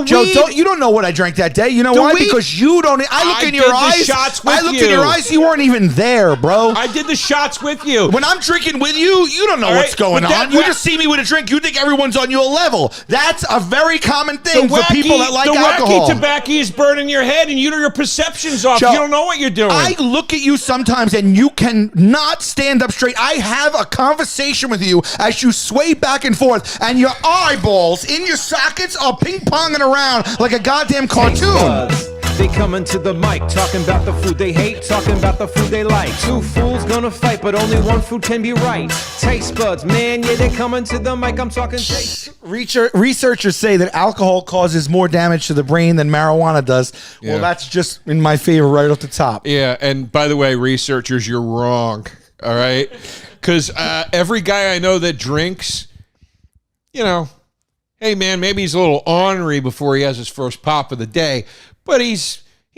Joe, you don't know what I drank that day. You know why? Because you don't. I look in your eyes. I looked in your eyes. You weren't even there, bro. I did the shots with you. When I'm drinking with you, you don't know what's going on. You just see me with a drink. You think everyone's on your level. That's a very common thing for people that like alcohol. The wacky tobacco is burning your head, and your perception's off. Joe, you don't know what you're doing. I look at you sometimes, and you cannot stand up straight. I have a conversation with you as you sway back and forth, and your eyeballs in your sockets are ping-ponging around like a goddamn cartoon. They coming to the mic, talking about the food they hate, talking about the food they like. Two fools gonna fight, but only one food can be right. Taste buds, man, yeah, they coming to the mic. I'm talking taste. Researchers say that alcohol causes more damage to the brain than marijuana does. Yeah. Well, that's just in my favor right off the top. Yeah, and by the way, researchers, you're wrong. All right, because every guy I know that drinks, hey man, maybe he's a little ornery before he has his first pop of the day, but he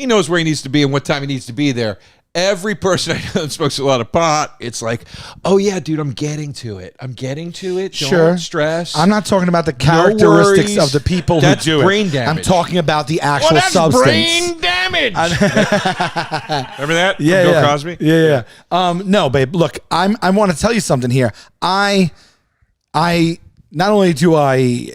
knows where he needs to be and what time he needs to be there. Every person I know that smokes a lot of pot, it's like, oh yeah, dude, I'm getting to it. Don't stress. I'm not talking about the characteristics of the people who do it. Brain damage. I'm talking about the actual substance. Brain damage. Remember that? Yeah, Bill Cosby? Yeah. No, babe. Look, I want to tell you something here. I not only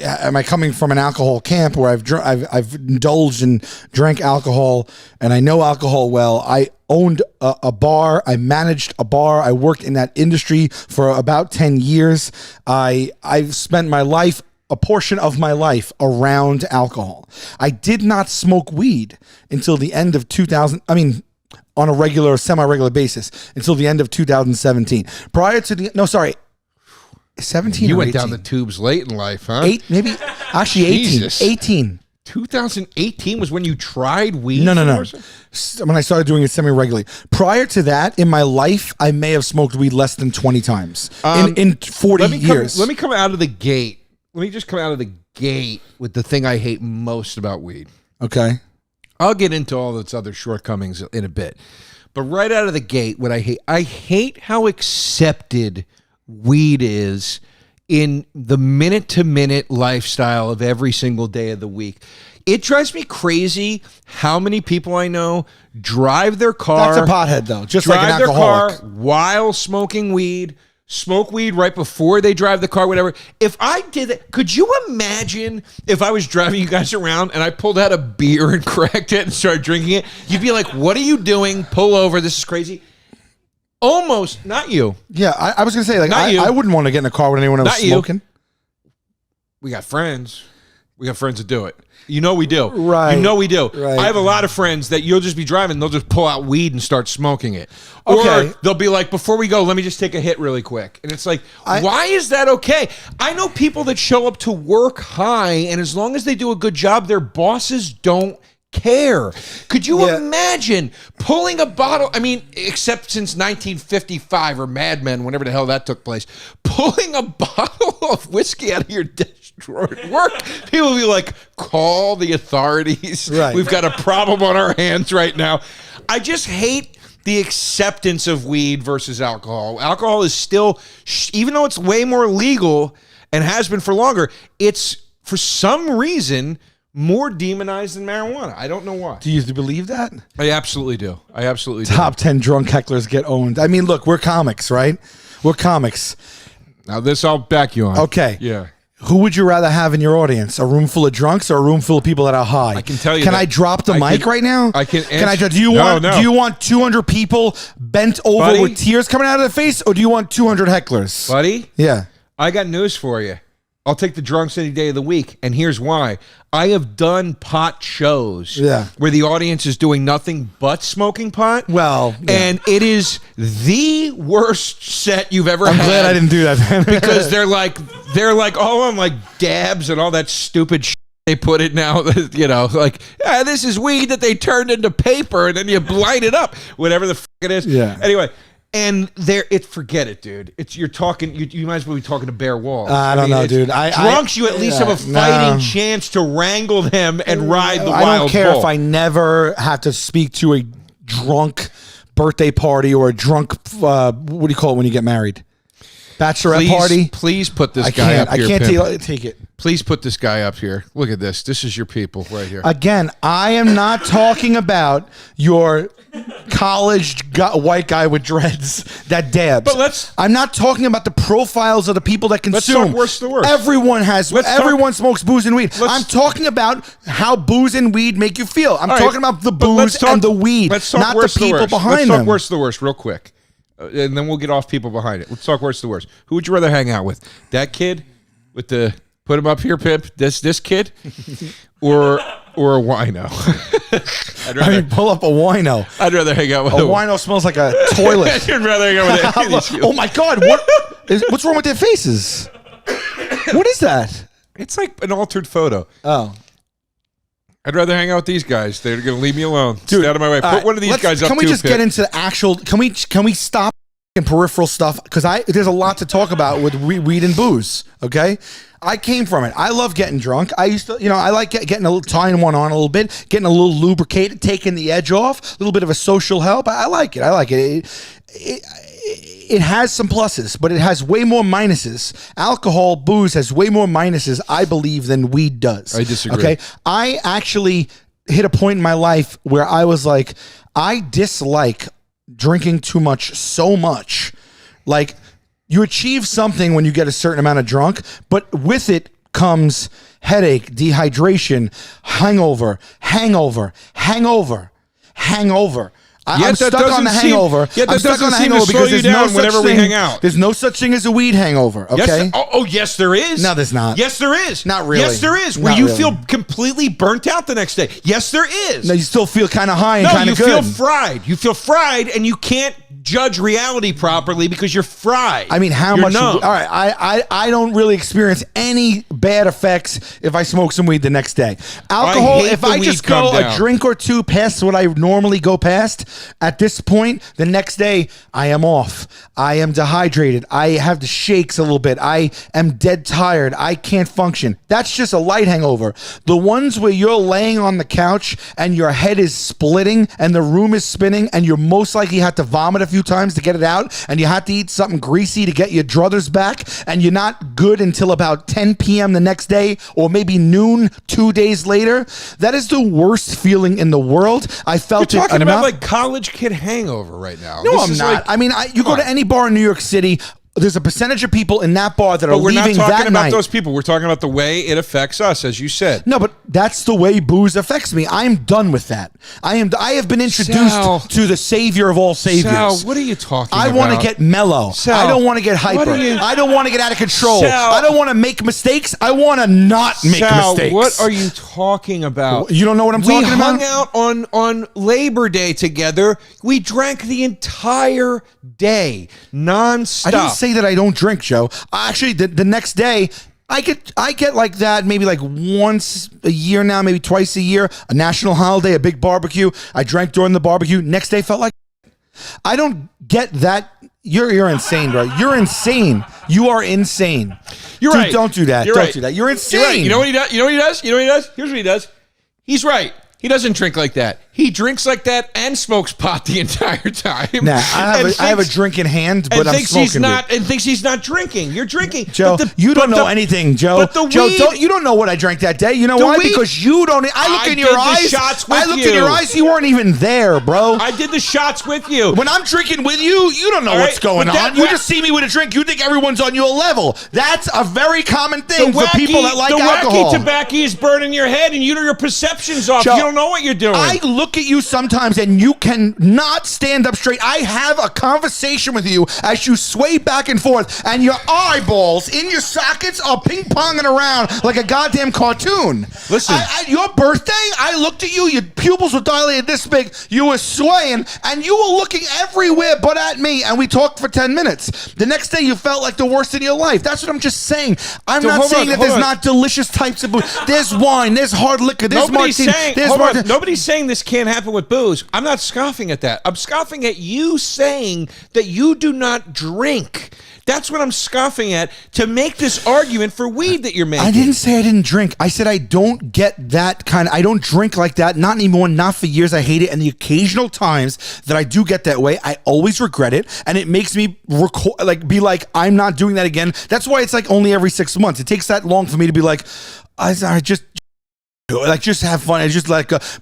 am I coming from an alcohol camp where I've indulged and drank alcohol and I know alcohol well. I owned a bar. I managed a bar. I worked in that industry for about 10 years. I've spent a portion of my life around alcohol. I did not smoke weed until the end of 2000. I mean, on a regular or semi-regular basis until the end of 2017. Prior to 17 You or went 18? down the tubes late in life, huh? 18. 2018 was when you tried weed? No. When I started doing it semi-regularly. Prior to that, in my life, I may have smoked weed less than 20 times in 40 years. Let me come out of the gate. Let me just come out of the gate with the thing I hate most about weed. Okay. I'll get into all its other shortcomings in a bit. But right out of the gate, what I hate how accepted weed is in the minute-to-minute lifestyle of every single day of the week. It drives me crazy how many people I know drive their car. That's a pothead, though, just like an alcoholic. Drive their car while smoking weed, smoke weed right before they drive the car, whatever. If I did that, could you imagine if I was driving you guys around and I pulled out a beer and cracked it and started drinking it? You'd be like, what are you doing? Pull over. This is crazy. Almost, not you. Yeah, I was going to say, like, I wouldn't want to get in a car with anyone else smoking. We got friends. We got friends that do it. You know we do. Right. You know we do. Right. I have a lot of friends that you'll just be driving, they'll just pull out weed and start smoking it. Okay. Or they'll be like, before we go, let me just take a hit really quick. And it's like, why is that okay? I know people that show up to work high, and as long as they do a good job, their bosses don't care. Could you imagine pulling a bottle, except since 1955 or Mad Men, whenever the hell that took place, pulling a bottle of whiskey out of your desk drawer at work? People will be like, call the authorities. Right. We've got a problem on our hands right now. I just hate the acceptance of weed versus alcohol. Alcohol is still, even though it's way more legal and has been for longer, it's for some reason more demonized than marijuana. I don't know why. Do you believe that? I absolutely do. Top 10 drunk hecklers get owned. I mean, look, we're comics, right? We're comics. Now this I'll back you on. Okay. Yeah. Who would you rather have in your audience? A room full of drunks or a room full of people that are high? I can tell you. Can I drop the mic right now? I can. Can I? Do you want 200 people bent over with tears coming out of their face, or do you want 200 hecklers? Buddy? Yeah. I got news for you. I'll take the drunks any day of the week, and here's why. I have done pot shows where the audience is doing nothing but smoking pot. Well, and it is the worst set you've ever had. I'm glad I didn't do that, because they're like all on like dabs and all that stupid shit they put it now. This is weed that they turned into paper, and then you light it up, whatever the fuck it is. Yeah. Anyway. And forget it, dude. You're talking. You might as well be talking to bare walls. I don't know, dude. Drunks, you at least have a fighting chance to wrangle them and ride the wild bull. I don't care if I never have to speak to a drunk birthday party or a drunk. What do you call it when you get married? bachelorette party. Please put this guy up here. I can't take it. Please put this guy up here. Look at this. This is your people right here. Again, I am not talking about your college white guy with dreads that dabs. But I'm not talking about the profiles of the people that consume. Let's talk worse to worse. Everyone smokes booze and weed. I'm talking about how booze and weed make you feel. I'm talking about the booze and the weed, not the people behind them. Let's talk worse to worse real quick. And then we'll get off people behind it. Let's talk worse to worse. Who would you rather hang out with? That kid with the... Put him up here, Pip. This kid, or a wino. Pull up a wino. I'd rather hang out with a wino. Smells like a toilet. I'd rather hang out with Oh my God! What's wrong with their faces? What is that? It's like an altered photo. Oh. I'd rather hang out with these guys. They're going to leave me alone. Dude, stay out of my way. Put one of these guys up. Can we just get into the actual? Can we stop peripheral stuff? Because there's a lot to talk about with weed and booze. Okay. I came from it. I love getting drunk. I used to, I like getting a little, tying one on a little bit, getting a little lubricated, taking the edge off, a little bit of a social help. I like it. It has some pluses, but it has way more minuses. Alcohol, booze has way more minuses, I believe, than weed does. I disagree. Okay. I actually hit a point in my life where I was like, I dislike drinking too much so much. Like, you achieve something when you get a certain amount of drunk, but with it comes headache, dehydration, hangover. I'm stuck on the hangover. I'm stuck on the hangover because there's no such thing. There's no such thing as a weed hangover. Okay. Yes, yes, there is. No, there's not. Yes, there is. Not really. Yes, there is. Where you feel completely burnt out the next day. Yes, there is. No, you still feel kind of high and kind of good. No, you feel fried. You feel fried, and you can't judge reality properly because you're fried. I mean, how much? All right, I don't really experience any bad effects if I smoke some weed the next day. Alcohol, if I just go a drink or two past what I normally go past, at this point, the next day, I am off. I am dehydrated. I have the shakes a little bit. I am dead tired. I can't function. That's just a light hangover. The ones where you're laying on the couch and your head is splitting and the room is spinning and you're most likely have to vomit a few times to get it out and you have to eat something greasy to get your druthers back and you're not good until about 10 p.m. the next day or maybe noon 2 days later, that is the worst feeling in the world. I felt You're talking about like college kid hangover right now. No, I'm not. I mean, you go to any bar in New York City, there's a percentage of people in that bar that are leaving that night. But we're not talking about those people. We're talking about the way it affects us, as you said. No, but that's the way booze affects me. I am done with that. I have been introduced to the savior of all saviors. Sal, what are you talking about? I want to get mellow. Sal, I don't want to get hyper. I don't want to get out of control. Sal, I don't want to make mistakes. I want to not make mistakes. What are you talking about? You don't know what I'm talking about? We hung out on Labor Day together. We drank the entire day, nonstop. I didn't say that I don't drink, Joe. Actually, the next day, I get like that maybe like once a year now, maybe twice a year, a national holiday, a big barbecue. I drank during the barbecue. Next day felt like I don't get that. You're insane, bro. You're insane. You are insane. You're Dude, right. Don't do that. Don't do that. You're insane. You're right. You know what he does? You know what he does? You know what he does? Here's what he does. He's right. He doesn't drink like that. He drinks like that and smokes pot the entire time. Nah, I have a drink in hand, but I'm smoking and thinks he's not drinking. You're drinking. Joe, you don't know anything, Joe. You don't know what I drank that day. You know why? Because you don't. I look in your eyes. I looked in your eyes. You weren't even there, bro. I did the shots with you. When I'm drinking with you, you don't know what's going on. You just see me with a drink. You think everyone's on your level. That's a very common thing for people that like alcohol. The wacky tobacco is burning your head, and your perception's off. You don't know what you're doing. I look at you sometimes and you cannot stand up straight. I have a conversation with you as you sway back and forth and your eyeballs in your sockets are ping-ponging around like a goddamn cartoon. Listen. At your birthday, I looked at you, your pupils were dilated this big, you were swaying, and you were looking everywhere but at me, and we talked for 10 minutes. The next day, you felt like the worst in your life. That's what I'm just saying. I'm not saying that there's not delicious types of booze. There's wine, there's hard liquor, there's martini. Nobody's saying this can't happen with booze. I'm not scoffing at that. I'm scoffing at you saying that you do not drink. That's what I'm scoffing at to make this argument for weed that you're making. I didn't say I didn't drink. I said I don't get that kind. I don't drink like that. Not anymore. Not for years. I hate it. And the occasional times that I do get that way, I always regret it, and it makes me be like, I'm not doing that again. That's why it's like only every 6 months. It takes that long for me to be like, I just have fun. I just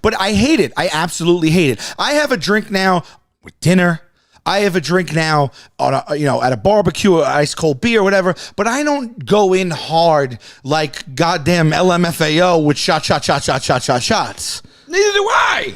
but I hate it. I absolutely hate it. I have a drink now with dinner. I have a drink now on at a barbecue, or ice cold beer, or whatever. But I don't go in hard like goddamn LMFAO with shots. Neither do I.